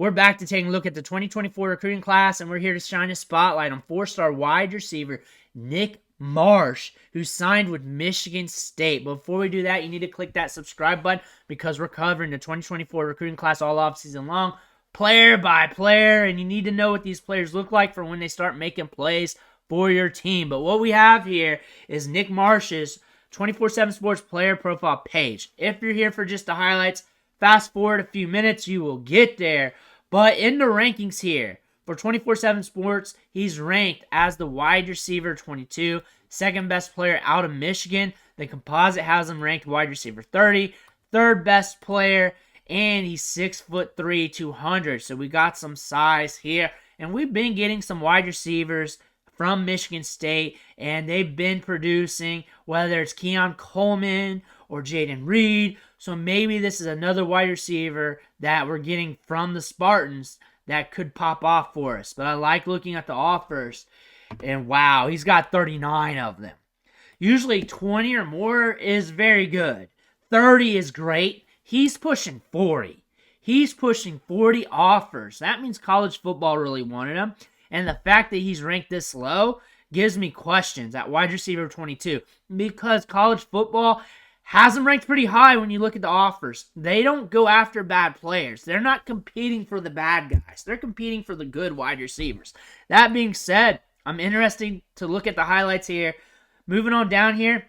We're back to taking a look at the 2024 recruiting class, and we're here to shine a spotlight on 4-star wide receiver Nick Marsh, who signed with Michigan State. But before we do that, you need to click that subscribe button because we're covering the 2024 recruiting class all offseason long, player by player, and you need to know what these players look like for when they start making plays for your team. But what we have here is Nick Marsh's 24/7 Sports player profile page. If you're here for just the highlights, fast forward a few minutes, you will get there. But in the rankings here, for 24/7 Sports, he's ranked as the wide receiver 22, second best player out of Michigan. The composite has him ranked wide receiver 30, third best player, and he's 6'3", 200. So we got some size here. And we've been getting some wide receivers from Michigan State, and they've been producing, whether it's Keon Coleman or Jaden Reed. So maybe this is another wide receiver that we're getting from the Spartans that could pop off for us. But I like looking at the offers, and wow, he's got 39 of them. Usually 20 or more is very good. 30 is great. He's pushing 40. He's pushing 40 offers. That means college football really wanted him. And the fact that he's ranked this low gives me questions at wide receiver 22, because college football has him ranked pretty high when you look at the offers. They don't go after bad players. They're not competing for the bad guys. They're competing for the good wide receivers. That being said, I'm interested to look at the highlights here. Moving on down here,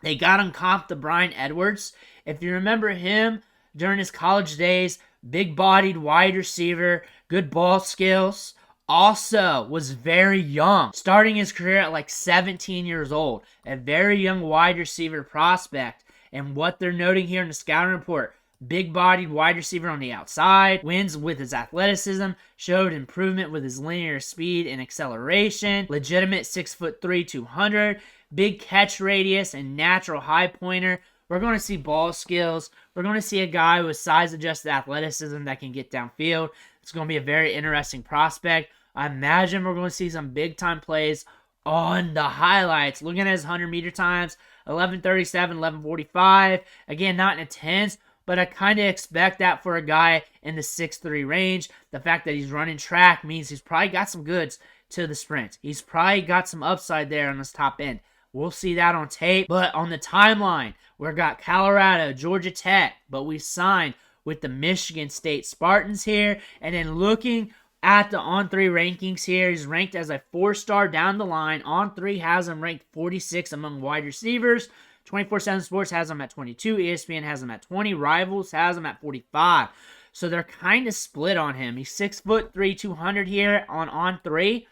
they got him comped to Brian Edwards. If you remember him during his college days, big-bodied wide receiver, good ball skills. Also was very young, starting his career at like 17 years old. A very young wide receiver prospect. And what they're noting here in the scouting report, big-bodied wide receiver on the outside, wins with his athleticism, showed improvement with his linear speed and acceleration, legitimate 6'3", 200, big catch radius and natural high pointer. We're going to see ball skills. We're going to see a guy with size-adjusted athleticism that can get downfield. It's going to be a very interesting prospect. I imagine we're going to see some big-time plays on the highlights. Looking at his 100-meter times, 11:37, 11:45. Again, not intense, but I kind of expect that for a guy in the 6'3" range. The fact that he's running track means he's probably got some goods to the sprint. He's probably got some upside there on his top end. We'll see that on tape. But on the timeline, we've got Colorado, Georgia Tech, but we signed with the Michigan State Spartans here. And then looking at the On3 rankings here, he's ranked as a 4-star down the line. On3 has him ranked 46 among wide receivers. 24/7 Sports has him at 22. ESPN has him at 20. Rivals has him at 45. So they're kind of split on him. He's 6'3", 200 here on On3.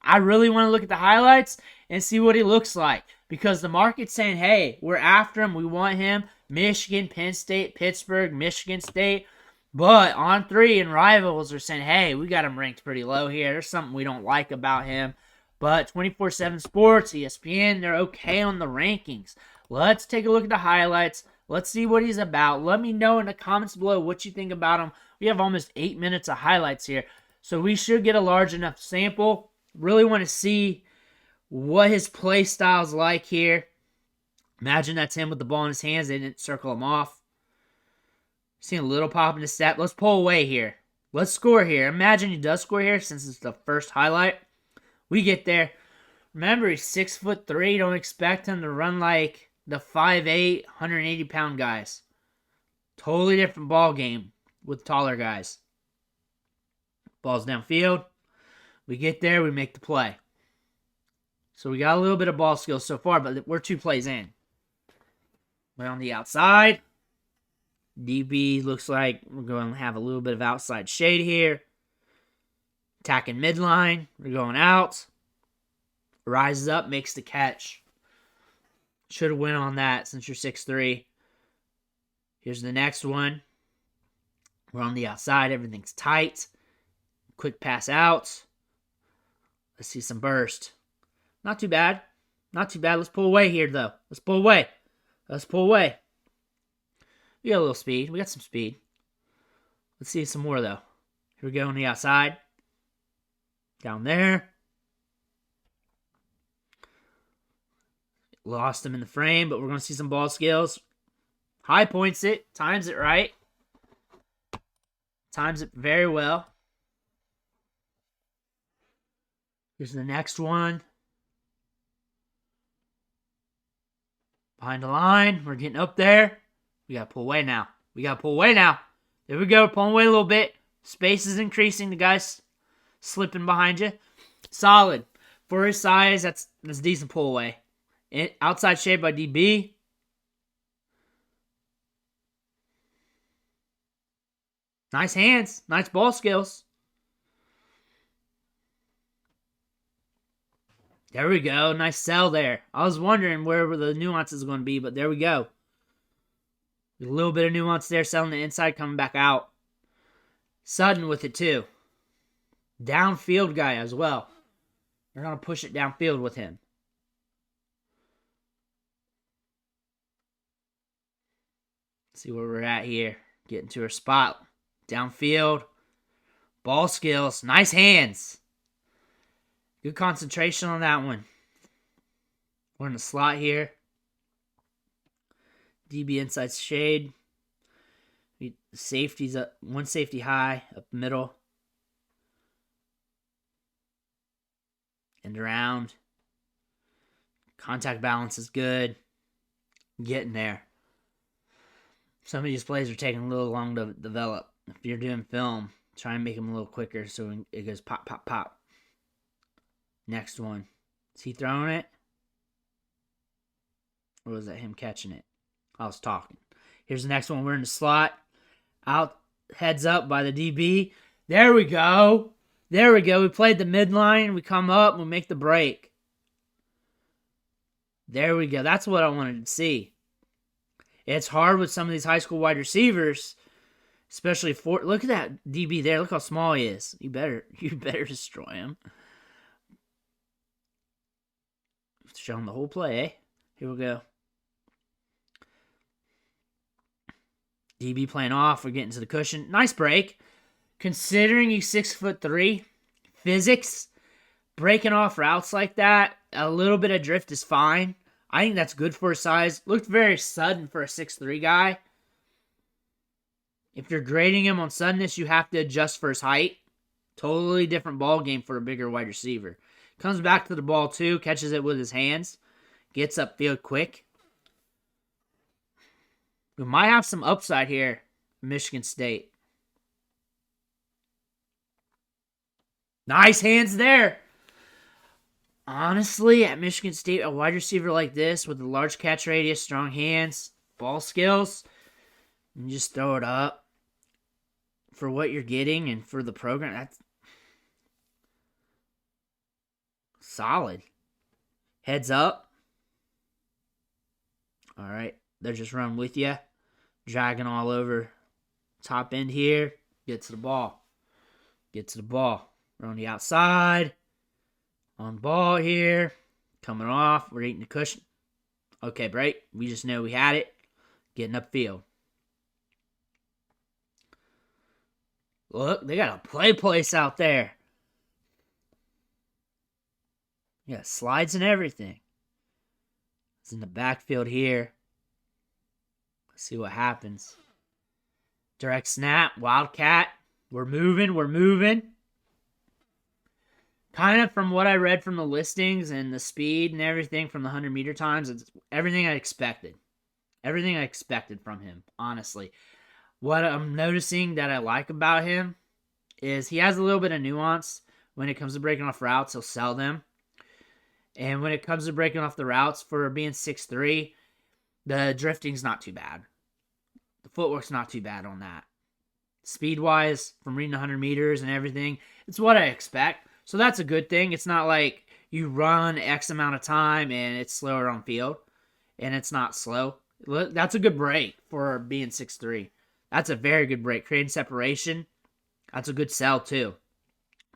I really want to look at the highlights and see what he looks like, because the market's saying, hey, we're after him. We want him. Michigan, Penn State, Pittsburgh, Michigan State. But On3 and Rivals are saying, hey, we got him ranked pretty low here. There's something we don't like about him. But 24/7 Sports, ESPN, they're okay on the rankings. Let's take a look at the highlights. Let's see what he's about. Let me know in the comments below what you think about him. We have almost 8 minutes of highlights here, so we should get a large enough sample. Really want to see what his play style's like here. Imagine that's him with the ball in his hands. They didn't circle him off. Seeing a little pop in the step. Let's pull away here. Let's score here. Imagine he does score here since it's the first highlight. We get there. Remember, he's 6'3". Don't expect him to run like the 5'8", 180-pound guys. Totally different ball game with taller guys. Ball's downfield. We get there. We make the play. So we got a little bit of ball skills so far, but we're 2 plays in. We're on the outside. DB looks like we're going to have a little bit of outside shade here. Attacking midline. We're going out. Rises up, makes the catch. Should have went on that since you're 6'3". Here's the next one. We're on the outside. Everything's tight. Quick pass out. Let's see some burst. Not too bad. Not too bad. Let's pull away here, though. Let's pull away. Let's pull away. We got a little speed. We got some speed. Let's see some more, though. Here we go on the outside. Down there. Lost him in the frame, but we're going to see some ball skills. High points it. Times it right. Times it very well. Here's the next one. Behind the line. We're getting up there. We got to pull away now. There we go. Pulling away a little bit. Space is increasing. The guy's slipping behind you. Solid. For his size, that's decent pull away. Outside shade by DB. Nice hands. Nice ball skills. There we go. Nice sell there. I was wondering where the nuances are going to be, but there we go. A little bit of nuance there. Selling the inside, coming back out. Sudden with it too. Downfield guy as well. They're going to push it downfield with him. Let's see where we're at here. Getting to our spot. Downfield. Ball skills. Nice hands. Good concentration on that one. We're in the slot here. DB inside shade. Safety's up. One safety high. Up middle. And around. Contact balance is good. Getting there. Some of these plays are taking a little long to develop. If you're doing film, try and make them a little quicker so it goes pop, pop, pop. Next one. Is he throwing it? Or was that him catching it? I was talking. Here's the next one. We're in the slot. Out, heads up by the DB. There we go. We played the midline. We come up. We make the break. There we go. That's what I wanted to see. It's hard with some of these high school wide receivers, especially for. Look at that DB there. Look how small he is. You better destroy him. Show him the whole play, eh? Here we go. DB playing off. We're getting to the cushion. Nice break. Considering he's 6'3", physics, breaking off routes like that, a little bit of drift is fine. I think that's good for his size. Looked very sudden for a 6'3" guy. If you're grading him on suddenness, you have to adjust for his height. Totally different ball game for a bigger wide receiver. Comes back to the ball too, catches it with his hands, gets upfield quick. We might have some upside here, Michigan State. Nice hands there. Honestly, at Michigan State, a wide receiver like this with a large catch radius, strong hands, ball skills, and just throw it up for what you're getting and for the program. That's solid. Heads up. All right. They're just running with you. Dragging all over top end here. Get to the ball. We're on the outside. On ball here. Coming off. We're eating the cushion. Okay, break. We just know we had it. Getting upfield. Look, they got a play place out there. Yeah, slides and everything. It's in the backfield here. Let's see what happens. Direct snap. Wildcat. We're moving. Kind of from what I read from the listings and the speed and everything from the 100-meter times, it's everything I expected. Everything I expected from him, honestly. What I'm noticing that I like about him is he has a little bit of nuance. When it comes to breaking off routes, he'll sell them. And when it comes to breaking off the routes for being 6'3", the drifting's not too bad. The footwork's not too bad on that. Speed-wise, from reading 100 meters and everything, it's what I expect. So that's a good thing. It's not like you run X amount of time and it's slower on field. And it's not slow. That's a good break for being 6'3". That's a very good break. Creating separation. That's a good sell, too.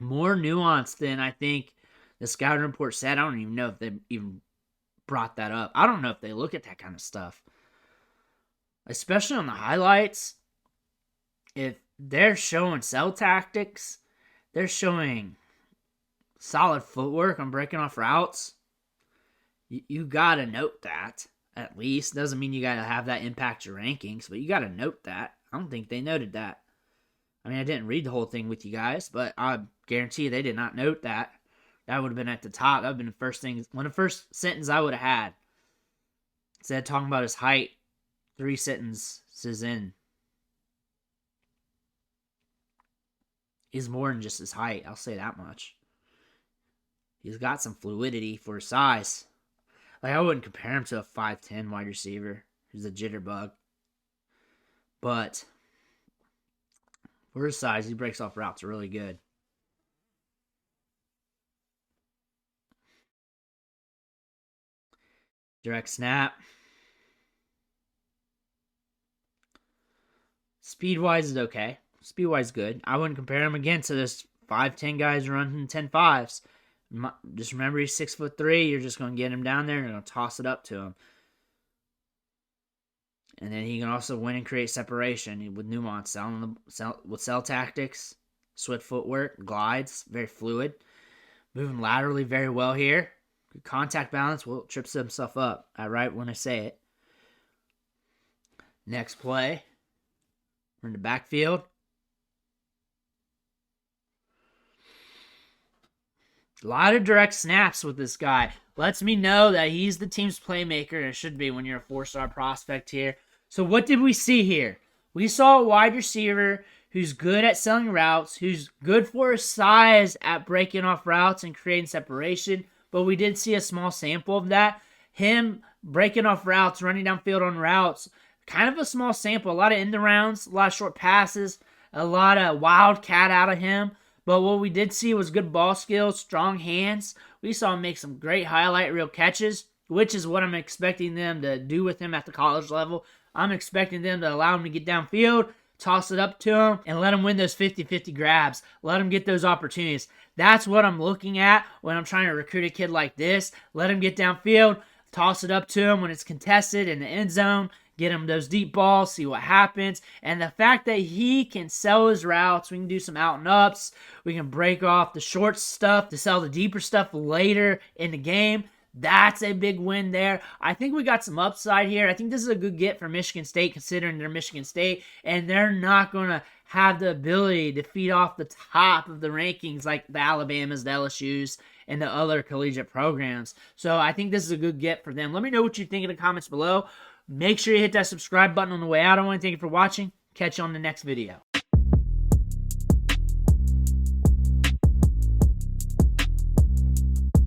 More nuanced than I think the scouting report said. I don't even know if they even brought that up. I don't know if they look at that kind of stuff. Especially on the highlights. If they're showing sell tactics, they're showing solid footwork on breaking off routes. You got to note that, at least. Doesn't mean you got to have that impact your rankings, but you got to note that. I don't think they noted that. I mean, I didn't read the whole thing with you guys, but I guarantee you they did not note that. That would have been at the top. That would have been the first thing, one of the first sentence I would have had. Instead of talking about his height, 3 sentences in. He's more than just his height, I'll say that much. He's got some fluidity for his size. Like, I wouldn't compare him to a 5'10 wide receiver who's a jitterbug. But for his size, he breaks off routes really good. Direct snap. Speed-wise is okay. Speed-wise good. I wouldn't compare him again to this 5'10 guys running 10.5s. Just remember he's 6'3". You're just going to get him down there and you're going to toss it up to him. And then he can also win and create separation with nuance, with cell tactics, swift footwork, glides, very fluid. Moving laterally very well here. Good contact balance. Well, trips himself up. Right when I say it. Next play. We're in the backfield. A lot of direct snaps with this guy. Lets me know that he's the team's playmaker, and it should be when you're a 4-star prospect here. So what did we see here? We saw a wide receiver who's good at selling routes, who's good for his size at breaking off routes and creating separation, but we did see a small sample of that. Him breaking off routes, running downfield on routes, kind of a small sample. A lot of end arounds, a lot of short passes, a lot of wildcat out of him. But what we did see was good ball skills, strong hands. We saw him make some great highlight reel catches, which is what I'm expecting them to do with him at the college level. I'm expecting them to allow him to get downfield, toss it up to him, and let him win those 50-50 grabs. Let him get those opportunities. That's what I'm looking at when I'm trying to recruit a kid like this. Let him get downfield, toss it up to him when it's contested in the end zone, get him those deep balls, see what happens. And the fact that he can sell his routes, we can do some out and ups, we can break off the short stuff to sell the deeper stuff later in the game. That's a big win there. I think we got some upside here. I think this is a good get for Michigan State considering they're Michigan State, and they're not going to have the ability to feed off the top of the rankings like the Alabamas, the LSUs, and the other collegiate programs. So I think this is a good get for them. Let me know what you think in the comments below. Make sure you hit that subscribe button on the way out. I want to thank you for watching. Catch you on the next video.